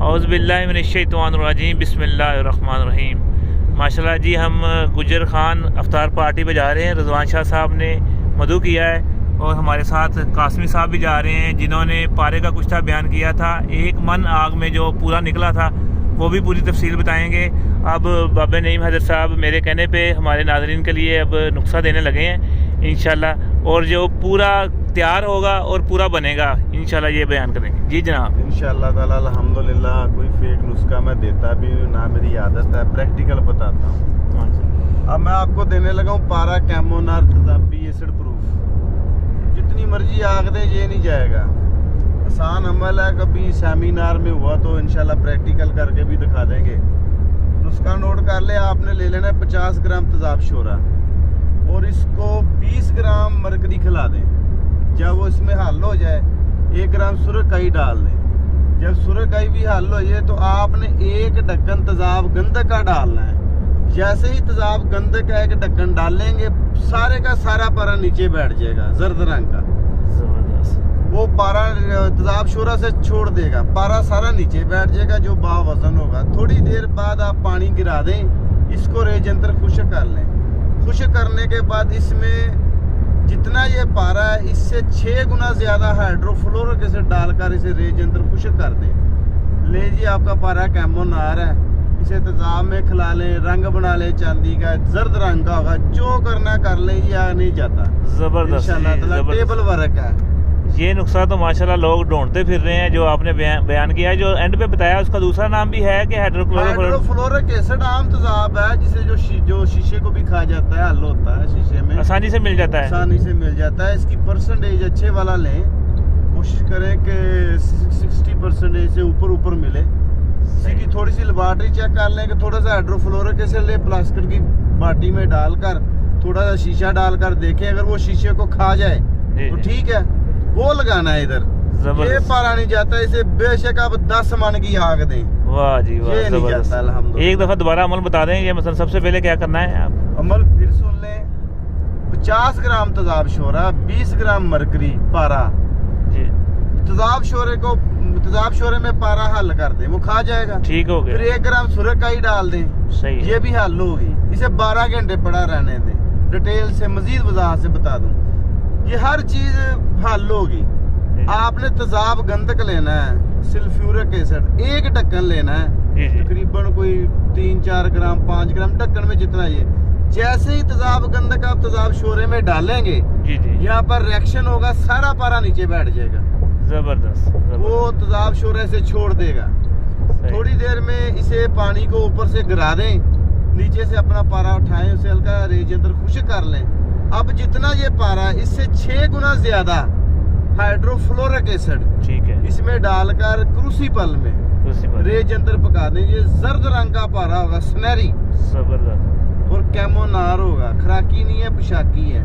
औज़ुबिल्लाहिमिनश्शैतानिर्रजीम बिस्मिल्लाहिर्रहमानिर्रहीम। माशाल्लाह जी, हम गुजर खान अफ्तार पार्टी पे जा रहे हैं। रज़वान शाह साहब ने मदू किया है और हमारे साथ कासमी साहब भी जा रहे हैं, जिन्होंने पारे का कुछ था बयान किया था। एक मन आग में जो पूरा निकला था वो भी पूरी तफसील बताएंगे। अब बाबा नईम हज़रत साहब मेरे कहने पे हमारे नाज़रीन के लिए अब नुस्खा देने लगे हैं इंशाल्लाह, और जो पूरा तैयार होगा और पूरा बनेगा इंशाल्लाह ये बयान करेंगे। जी जनाब, इंशाल्लाह ताला अल्हम्दुलिल्लाह। कोई फेक नुस्खा मैं देता भी ना, मेरी आदत है, प्रैक्टिकल बताता हूँ। अब मैं आपको देने लगा हूँ पारा कैमोनार तेजाबी एसिड प्रूफ। जितनी मर्जी आग दे ये नहीं जाएगा। आसान अमल है, कभी सेमिनार में हुआ तो इंशाल्लाह प्रैक्टिकल करके भी दिखा देंगे। नुस्खा नोट कर ले, आपने ले लेना है 50 ग्राम तेजाब शोरा और इसको 20 ग्राम मरकरी खिला दें। जब वो इसमें हल हो जाए 1 ग्राम सुरकाई डाल दें। जब सुरकाई भी हल हो जाए तो आपने 1 ढक्कन तेजाब गंधक का डालना है। जैसे ही तेजाब गंधक का 1 ढक्कन डालेंगे सारे का सारा पारा नीचे बैठ जाएगा, जर्द रंग का। वो पारा तेजाब शोरा से छोड़ देगा, पारा सारा नीचे बैठ जाएगा जो बावजन होगा। थोड़ी देर बाद आप पानी गिरा दें, इसको रेज यंत्र खुश्क कर लें। खुश्क करने के बाद इसमें जितना ये पारा है इससे 6 गुना ज़्यादा हाइड्रोफ्लोरिक एसिड डालकर इसे रेज यंत्र खुश्क कर दें। ले जी, आपका पारा कैमोनार है। इसे तेजाब में खिला लें, रंग बना लें चांदी का, जर्द रंग का होगा। जो करना कर लें, ये आग नहीं जाता। ज़बरदस्त, टेबल वर्क है ये नुस्खा। तो माशाल्लाह लोग ढूंढते फिर रहे हैं जो आपने बयान किया है। जो एंड पे बताया उसका दूसरा नाम भी है कि हाइड्रोफ्लोरिक एसिड आम तेजाब है, जिसे जो शीशे को भी खा जाता है, हल होता है शीशे में, आसानी से मिल जाता है। आसानी से मिल जाता है। इसकी परसेंटेज अच्छे वाला लें, कोशिश करें कि 60% से ऊपर मिले। इसी की थोड़ी सी लेबॉर्ट्री चेक कर लें कि थोड़ा सा हाइड्रोफ्लोरिक एसिड ले, प्लास्टिक की बाटी में डालकर थोड़ा सा शीशा डालकर देखें। अगर वो शीशे को खा जाए तो ठीक है, वो लगाना है इधर। ये पारा नहीं जाता। इसे बेशक आप 10 मन की आग दें, वाह जी वाह, ये नहीं जाता अल्हम्दुलिल्लाह। एक दफा दोबारा अमल बता दें। ये मतलब सबसे पहले क्या करना है आप? अमल फिर सुन लें। 50 ग्राम तेजाब शोरा, 20 ग्राम मरकरी पारा जी। तेजाब शोरे में पारा हल कर दें, वो खा जाएगा, ठीक हो गया। फिर 1 ग्राम सुरकाई डाल दें, सही है। ये भी हल होगी। इसे 12 घंटे पड़ा रहने दें। डिटेल से मजीद वजाहत से बता दूं, ये हर चीज हल होगी। आपने तेजाब गंधक लेना है, सल्फ्यूरिक एसिड 1 ढक्कन लेना है, तकरीबन कोई 3-4 ग्राम 5 ग्राम ढक्कन में जितना। ये जैसे ही तेजाब गंधक आप तेजाब शोरे में डालेंगे, यहाँ पर रिएक्शन होगा, सारा पारा नीचे बैठ जाएगा। जबरदस्त। वो तेजाब शोरे से छोड़ देगा। थोड़ी देर में इसे पानी को ऊपर से गिरा दें, नीचे से अपना पारा उठाएं, उसे हल्का रेज यंत्र खुश्क कर लें। अब जितना ये पारा, इससे 6 गुना ज्यादा हाइड्रोफ्लोरिक एसिड, ठीक है, इसमें डालकर क्रूसिबल में रेज यंत्र पका दें। ये जर्द रंग का पारा होगा, सुनहरी, जबरदस्त, और कैमोनार होगा। खराकी नहीं है, पोशाकी है।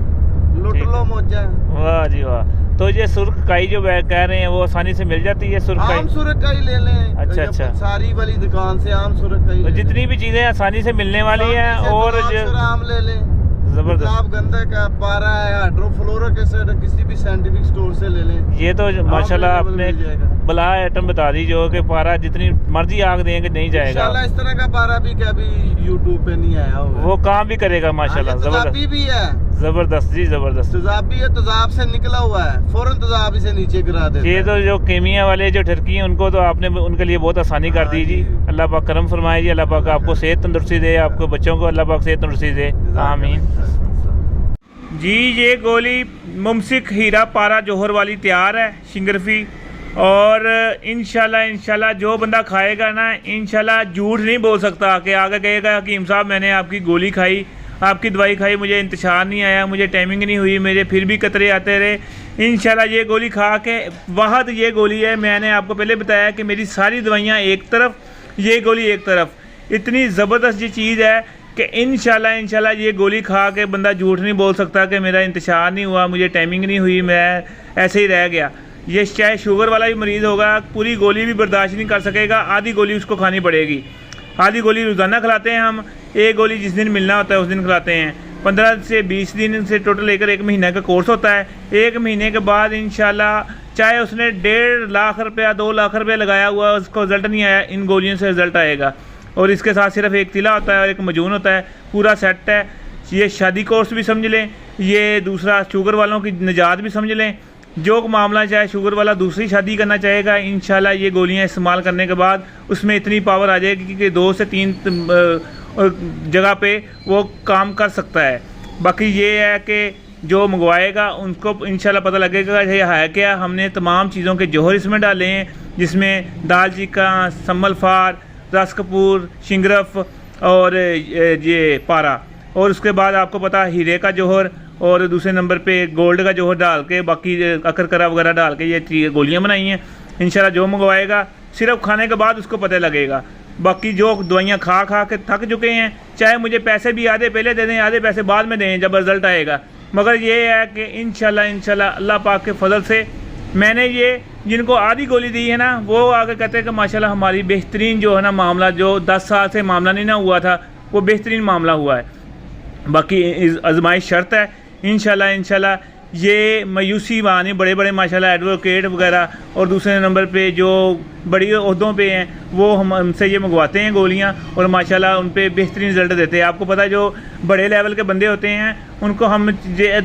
लुट लो मोजा। वाह जी वाह। तो ये सुरकाई जो कह रहे हैं वो आसानी से मिल जाती है? सुरकाई, आम सुरकाई ले लें। अच्छा, सारी वाली दुकान से आम सुरकाई, तो जितनी भी चीजें आसानी से मिलने वाली हैं। और आम ले लें। जबरदस्त गंधक का पारा है, हाइड्रोफ्लोरिक एसिड किसी भी साइंटिफिक स्टोर से ले लें। ये तो माशाल्लाह आपने बला आइटम बता दी जो कि पारा जितनी मर्जी आग देंगे नहीं जाएगा। इंशाल्लाह इस तरह का पारा भी कभी यूट्यूब पे नहीं आया होगा, वो काम भी करेगा माशाल्लाह। तेजाबी भी है, जबरदस्त जी, जबरदस्त। तेजाबी है, तेजाब से निकला हुआ है, फौरन तेजाब इसे नीचे गिरा देते हैं। ये तो जो केमिया वाले जो ठरकी हैं उनको तो आपने उनके लिए बहुत आसानी कर दी जी। अल्लाह पाक करम फरमाए जी। अल्लाह पाक आपको सेहत तंदुरुस्ती दे, आपको बच्चों को अल्लाह पाक सेहत तंदुरुस्ती दे, आमीन जी। ये गोली मुमसिक हीरा पारा जोहर वाली तैयार है, शिंगरफी। और इंशाल्लाह जो बंदा खाएगा ना, इंशाल्लाह झूठ नहीं बोल सकता कि आगे कहेगा हकीम साहब मैंने आपकी गोली खाई, आपकी दवाई खाई, मुझे इंतशार नहीं आया, मुझे टाइमिंग नहीं हुई, मेरे फिर भी कतरे आते रहे। इंशाल्लाह ये गोली खा के वहाँ ये गोली है। मैंने आपको पहले बताया कि मेरी सारी दवाइयाँ एक तरफ, ये गोली एक तरफ। इतनी ज़बरदस्त ये चीज़ है कि इंशाल्लाह ये गोली खा के बंदा झूठ नहीं बोल सकता कि मेरा इंतशार नहीं हुआ, मुझे टाइमिंग नहीं हुई, मैं ऐसे ही रह गया। ये चाहे शुगर वाला भी मरीज़ होगा, पूरी गोली भी बर्दाश्त नहीं कर सकेगा, आधी गोली उसको खानी पड़ेगी। आधी गोली रोज़ाना खिलाते हैं हम, एक गोली जिस दिन मिलना होता है उस दिन खिलाते हैं। 15 से 20 दिन से टोटल लेकर 1 महीने का कोर्स होता है। 1 महीने के बाद इंशाल्लाह चाहे उसने 1.5 लाख रुपया 2 लाख रुपया लगाया हुआ उसको रिज़ल्ट नहीं आया, इन गोलियों से रिज़ल्ट आएगा। और इसके साथ सिर्फ एक तिला होता है और एक मजून होता है, पूरा सेट है। ये शादी कोर्स भी समझ लें, ये दूसरा शुगर वालों की निजात भी समझ लें। जो मामला चाहे शुगर वाला दूसरी शादी करना चाहेगा, इंशाल्लाह ये गोलियां इस्तेमाल करने के बाद उसमें इतनी पावर आ जाएगी कि 2 से 3 जगह पे वो काम कर सकता है। बाकी ये है कि जो मंगवाएगा उनको इंशाल्लाह पता लगेगा ये है क्या। हमने तमाम चीज़ों के जौहर इसमें डाले हैं, जिसमें दाल चिकन, सम्मलफार, रस कपूर, शिंगरफ और ये पारा, और उसके बाद आपको पता हीरे का जौहर और दूसरे नंबर पे गोल्ड का जौहर डाल के बाकी अकरकरा वगैरह डाल के ये गोलियां बनाई हैं। इंशाल्लाह जो मंगवाएगा सिर्फ खाने के बाद उसको पता लगेगा। बाकी जो दवाइयाँ खा खा के थक चुके हैं, चाहे मुझे पैसे भी आधे पहले दे दें आधे पैसे बाद में दें जब रिज़ल्ट आएगा, मगर ये है कि इंशाल्लाह अल्लाह पाक के फजल से मैंने ये जिनको आधी गोली दी है ना, वो आगे कहते हैं कि माशाल्लाह हमारी बेहतरीन जो है ना मामला, जो 10 साल से मामला नहीं ना हुआ था वो बेहतरीन मामला हुआ है। बाकी आजमाइश शर्त है इंशाल्लाह ये मायूसी वानी बड़े बड़े माशाल्लाह एडवोकेट वगैरह और दूसरे नंबर पे जो बड़ी ओहदों पे हैं वो हमसे ये मंगवाते हैं गोलियां और माशाल्लाह उन पे बेहतरीन रिज़ल्ट देते हैं। आपको पता है जो बड़े लेवल के बंदे होते हैं उनको हम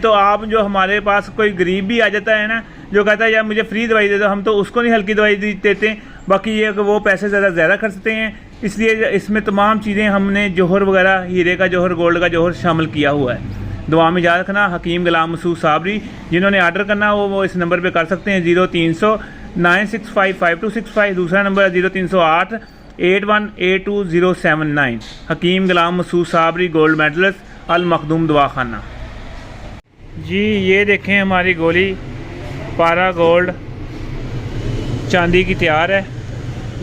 तो आप जो हमारे पास कोई गरीब भी आ जाता है ना, जो कहता है यार मुझे फ्री दवाई दे दो, हम तो उसको नहीं हल्की दवाई देते हैं। बाकी ये कि वो पैसे ज़्यादा खर्चते हैं, इसलिए इसमें तमाम चीज़ें हमने जौहर वगैरह, हीरे का जौहर, गोल्ड का जौहर शामिल किया हुआ है। दुआ में याद रखना। हकीम गुलाम मसूद साबरी, जिन्होंने आर्डर करना हो वो इस नंबर पे कर सकते हैं 0300 965 5265, दूसरा नंबर 0308 8182 हकीम गुलाम मसूद साबरी, गोल्ड मेडलिस्ट, अल मखदूम दवाखाना। जी ये देखें हमारी गोली पारा गोल्ड चांदी की तैयार है।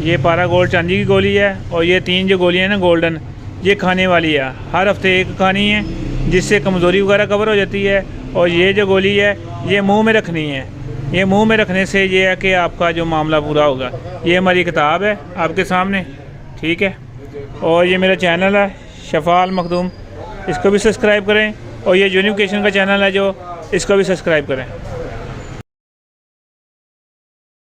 ये पारा गोल्ड चांदी की गोली है और ये 3 जो गोलियाँ हैं ना गोल्डन, ये खाने वाली है, हर हफ्ते एक खानी है जिससे कमज़ोरी वगैरह कवर हो जाती है। और ये जो गोली है ये मुंह में रखनी है, ये मुंह में रखने से ये है कि आपका जो मामला पूरा होगा। ये हमारी किताब है आपके सामने, ठीक है। और ये मेरा चैनल है शफा अल मखदूम, इसको भी सब्सक्राइब करें। और ये यूनिफिकेशन का चैनल है जो, इसको भी सब्सक्राइब करें।